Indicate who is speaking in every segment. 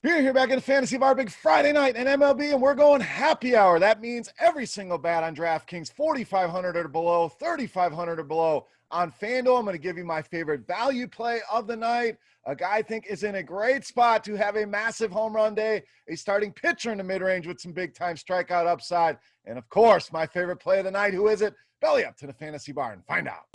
Speaker 1: We're here back in the Fantasy Bar, big Friday night in MLB, and we're going happy hour. That means every single bet on DraftKings, 4,500 or below, 3,500 or below on FanDuel. I'm going to give you my favorite value play of the night. A guy I think is in a great spot to have a massive home run day, a starting pitcher in the mid-range with some big-time strikeout upside. And, of course, my favorite play of the night. Who is it? Belly up to the Fantasy Bar and find out.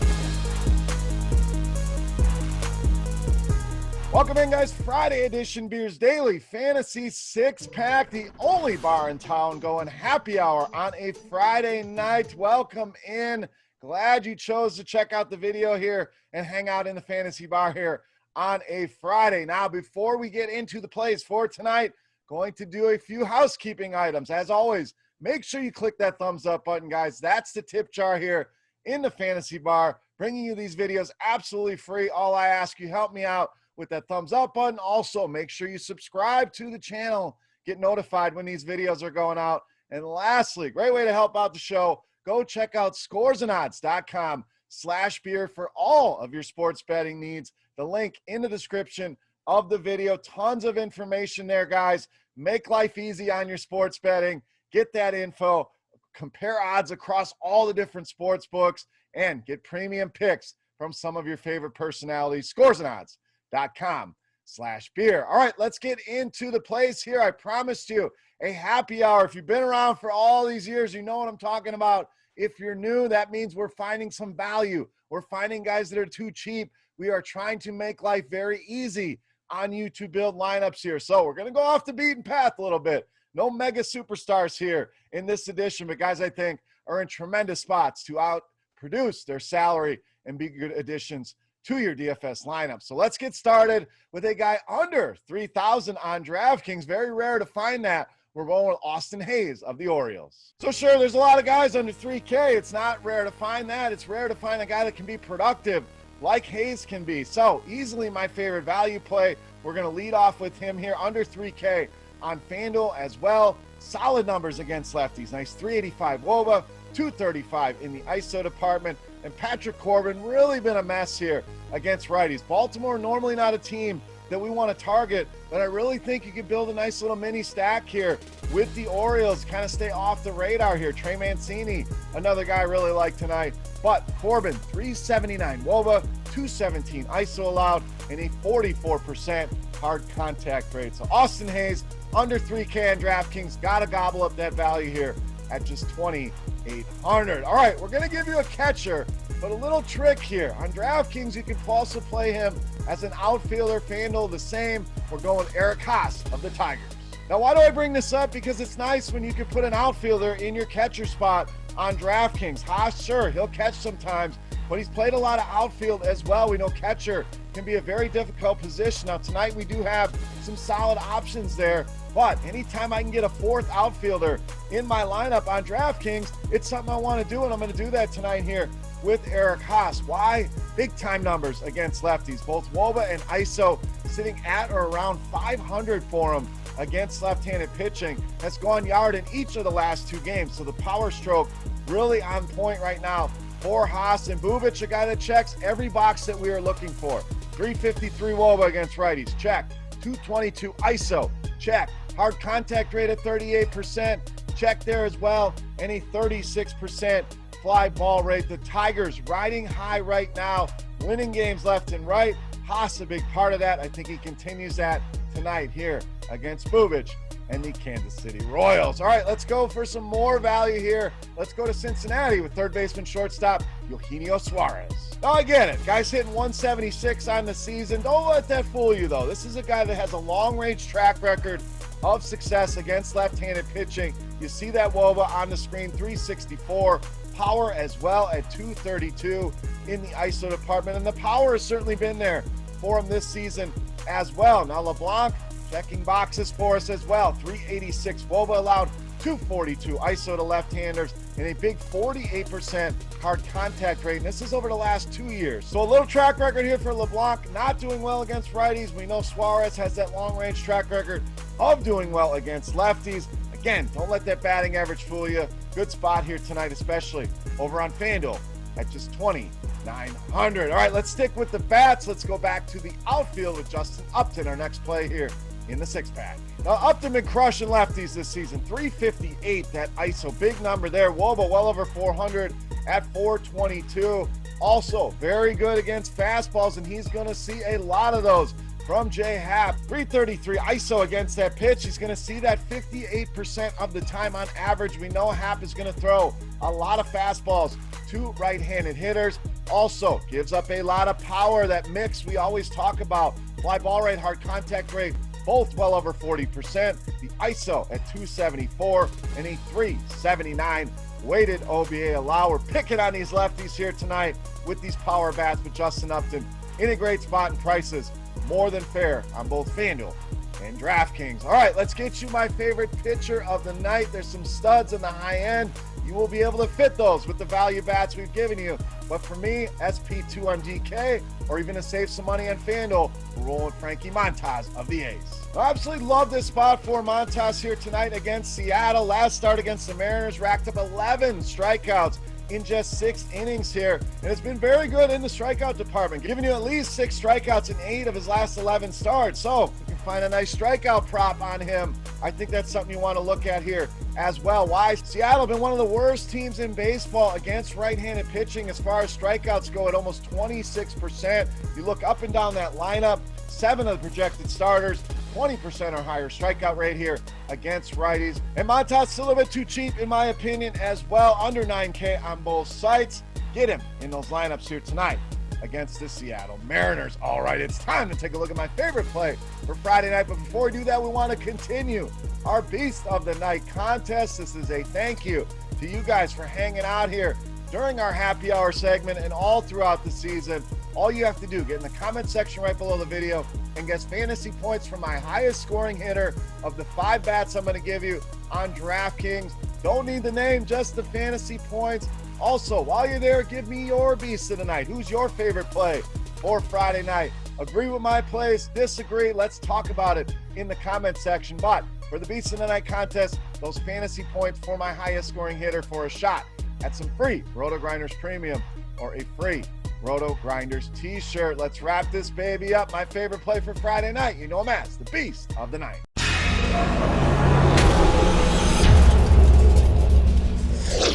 Speaker 1: Welcome in, guys. Friday edition Beers Daily Fantasy Six-Pack, the only bar in town going happy hour on a Friday night. Welcome in. Glad you chose to check out the video here and hang out in the Fantasy Bar here on a Friday. Now, before we get into the plays for tonight, going to do a few housekeeping items. As always, make sure you click that thumbs up button, guys. That's the tip jar here in the Fantasy Bar, bringing you these videos absolutely free. All I ask you, help me out with that thumbs up button. Also, make sure you subscribe to the channel, get notified when these videos are going out. And lastly, great way to help out the show, go check out scoresandodds.com/beer for all of your sports betting needs. The link in the description of the video. Tons of information there, guys. Make life easy on your sports betting. Get that info, compare odds across all the different sports books, and get premium picks from some of your favorite personalities. scoresandodds.com/beer. All right, let's get into the plays here. I promised you a happy hour. If you've been around for all these years, you know what I'm talking about. If you're new, that means we're finding some value. We're finding guys that are too cheap. We are trying to make life very easy on you to build lineups here. So we're going to go off the beaten path a little bit. No mega superstars here in this edition, but guys I think are in tremendous spots to outproduce their salary and be good additions to your DFS lineup. So let's get started with a guy under 3,000 on DraftKings. Very rare to find that. We're going with Austin Hays of the Orioles. So sure, there's a lot of guys under 3K. It's not rare to find that. It's rare to find a guy that can be productive like Hays can be. So easily my favorite value play. We're going to lead off with him here under 3K on FanDuel as well. Solid numbers against lefties. Nice 385 WOBA, 235 in the ISO department. And Patrick Corbin really been a mess here against righties. Baltimore normally not a team that we want to target, but I really think you could build a nice little mini stack here with the Orioles, kind of stay off the radar here. Trey Mancini, another guy I really like tonight. But Corbin, 379 WOBA, 217 ISO allowed, and a 44% hard contact rate. So Austin Hays, under 3K on DraftKings, got to gobble up that value here at just 2,800. All right, we're going to give you a catcher, but a little trick here. On DraftKings, you can also play him as an outfielder. FanDuel the same. We're going with Eric HAASE of the Tigers. Now, why do I bring this up? Because it's nice when you can put an outfielder in your catcher spot on DraftKings. HAASE, sure, he'll catch sometimes, but he's played a lot of outfield as well. We know catcher can be a very difficult position. Now, tonight we do have some solid options there, but anytime I can get a fourth outfielder in my lineup on DraftKings, it's something I want to do, and I'm going to do that tonight here with Eric HAASE. Why? Big time numbers against lefties. Both WOBA and ISO sitting at or around 500 for him against left-handed pitching. Has gone yard in each of the last two games, so the power stroke really on point right now for HAASE. And Bubic, a guy that checks every box that we are looking for. 353 WOBA against righties, check. 222 ISO, check. Hard contact rate at 38%, check there as well. And a 36% fly ball rate. The Tigers riding high right now, winning games left and right. HAASE a big part of that. I think he continues that tonight here against Bubic and the Kansas City Royals. All right, let's go for some more value here. Let's go to Cincinnati with third baseman shortstop EUGENIO SUAREZ. Now, I get it. Guy's hitting 176 on the season. Don't let that fool you, though. This is a guy that has a long-range track record of success against left-handed pitching. You see that WOBA on the screen, 364. Power as well at 232 in the ISO department. And the power has certainly been there for him this season as well. Now, LeBlanc checking boxes for us as well. 386 WOBA allowed, 242 ISO to left-handers, and a big 48% hard contact rate. And this is over the last 2 years. So a little track record here for LeBlanc, not doing well against righties. We know Suarez has that long-range track record of doing well against lefties. Again, don't let that batting average fool you. Good spot here tonight, especially over on FanDuel at just 2,900. All right, let's stick with the bats. Let's go back to the outfield with Justin Upton, our next play here in the six-pack. Now, Upton been crushing lefties this season. 358, that ISO. Big number there. Woba well over 400 at 422. Also, very good against fastballs, and he's going to see a lot of those from J. Happ. 333 ISO against that pitch. He's going to see that 58% of the time on average. We know Happ is going to throw a lot of fastballs to right-handed hitters. Also, gives up a lot of power. That mix we always talk about. Fly ball rate, hard contact rate, both well over 40%. The ISO at 274 and a 379 weighted OBA allow. We're picking on these lefties here tonight with these power bats with Justin Upton in a great spot, and prices more than fair on both FanDuel and DraftKings. All right, let's get you my favorite pitcher of the night. There's some studs in the high end. You will be able to fit those with the value bats we've given you. But for me, SP2 on DK, or even to save some money on FanDuel, we're rolling Frankie Montas of the A's. I absolutely love this spot for Montas here tonight against Seattle. Last start against the Mariners, racked up 11 strikeouts in just 6 innings here, and it's been very good in the strikeout department, giving you at least 6 strikeouts in 8 of his last 11 starts. So if you can find a nice strikeout prop on him, I think that's something you want to look at here as well. Why? Seattle been one of the worst teams in baseball against right-handed pitching as far as strikeouts go, at almost 26%. You look up and down that lineup, 7 of the projected starters, 20% or higher strikeout rate here against righties. And Montas is a little bit too cheap in my opinion as well, under 9K on both sites. Get him in those lineups here tonight against the Seattle Mariners. All right, it's time to take a look at my favorite play for Friday night. But before we do that, we want to continue our Beast of the Night contest. This is a thank you to you guys for hanging out here during our happy hour segment and all throughout the season. All you have to do, get in the comment section right below the video and guess fantasy points from my highest scoring hitter of the 5 bats I'm going to give you on DraftKings. Don't need the name, just the fantasy points. Also, while you're there, give me your Beast of the Night. Who's your favorite play for Friday night? Agree with my plays, disagree, let's talk about it in the comment section. But for the Beast of the Night contest, those fantasy points for my highest scoring hitter for a shot at some free RotoGrinders Premium or a free RotoGrinders t-shirt. Let's wrap this baby up. My favorite play for Friday night, you know him as the Beast of the Night.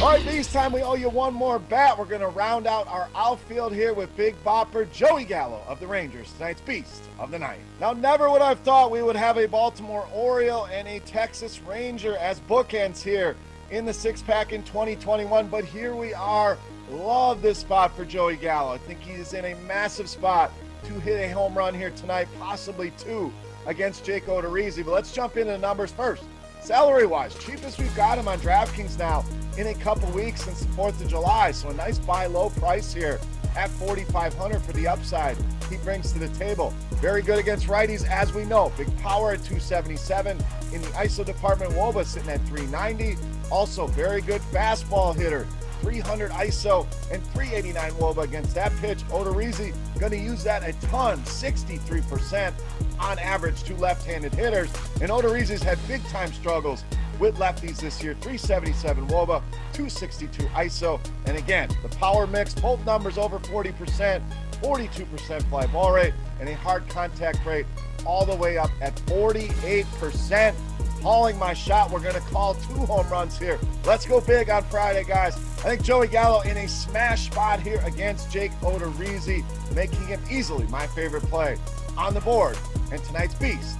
Speaker 1: All right, Beast time. We owe you one more bat. We're going to round out our outfield here with Big Bopper Joey Gallo of the Rangers, tonight's Beast of the Night. Now, never would I have thought we would have a Baltimore Oriole and a Texas Ranger as bookends here in the 6-pack in 2021, but here we are. Love this spot for Joey Gallo. I think he's in a massive spot to hit a home run here tonight, possibly 2 against Jake Odorizzi. But let's jump into the numbers first. Salary-wise, cheapest we've got him on DraftKings now in a couple weeks since the 4th of July. So a nice buy low price here at $4,500 for the upside he brings to the table. Very good against righties, as we know. Big power at 277. In the ISO department, Woba sitting at 390. Also, very good fastball hitter. 300 ISO and 389 Woba against that pitch. Odorizzi going to use that a ton, 63% on average to left-handed hitters. And Odorizzi's had big-time struggles with lefties this year. 377 Woba, 262 ISO. And again, the power mix, both numbers over 40%, 42% fly ball rate, and a hard contact rate all the way up at 48%. Calling my shot. We're going to call 2 home runs here. Let's go big on Friday, guys. I think Joey Gallo in a smash spot here against Jake Odorizzi, making him easily my favorite play on the board and tonight's Beast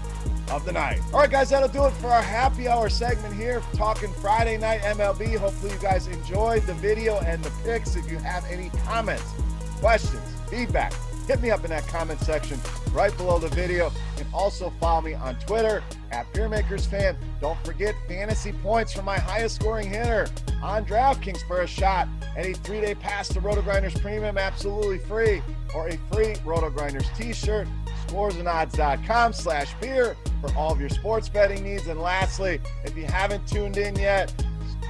Speaker 1: of the Night. All right, guys, that'll do it for our happy hour segment here, talking Friday night MLB. Hopefully you guys enjoyed the video and the picks. If you have any comments, questions, feedback, hit me up in that comment section right below the video. You can also follow me on Twitter at Beermakersfan. Don't forget fantasy points from my highest scoring hitter on DraftKings for a shot and a 3-day pass to RotoGrinders Premium, absolutely free, or a free RotoGrinders t-shirt. Scoresandodds.com/beer for all of your sports betting needs. And lastly, if you haven't tuned in yet,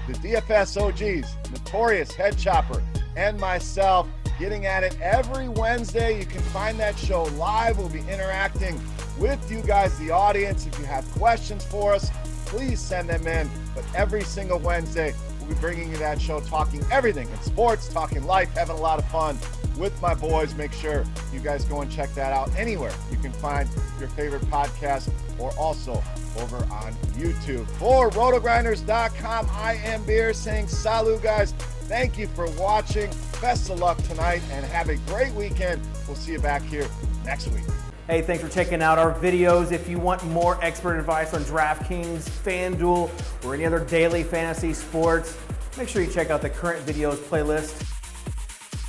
Speaker 1: the DFS OGs, Notorious Head Chopper, and myself, getting at it every Wednesday. You can find that show live. We'll be interacting with you guys, the audience. If you have questions for us, please send them in. But every single Wednesday, we'll be bringing you that show, talking everything in sports, talking life, having a lot of fun with my boys. Make sure you guys go and check that out anywhere you can find your favorite podcast, or also over on YouTube. For RotoGrinders.com, I am Beer saying salut, guys. Thank you for watching. Best of luck tonight and have a great weekend. We'll see you back here next week.
Speaker 2: Hey, thanks for checking out our videos. If you want more expert advice on DraftKings, FanDuel, or any other daily fantasy sports, make sure you check out the current videos playlist.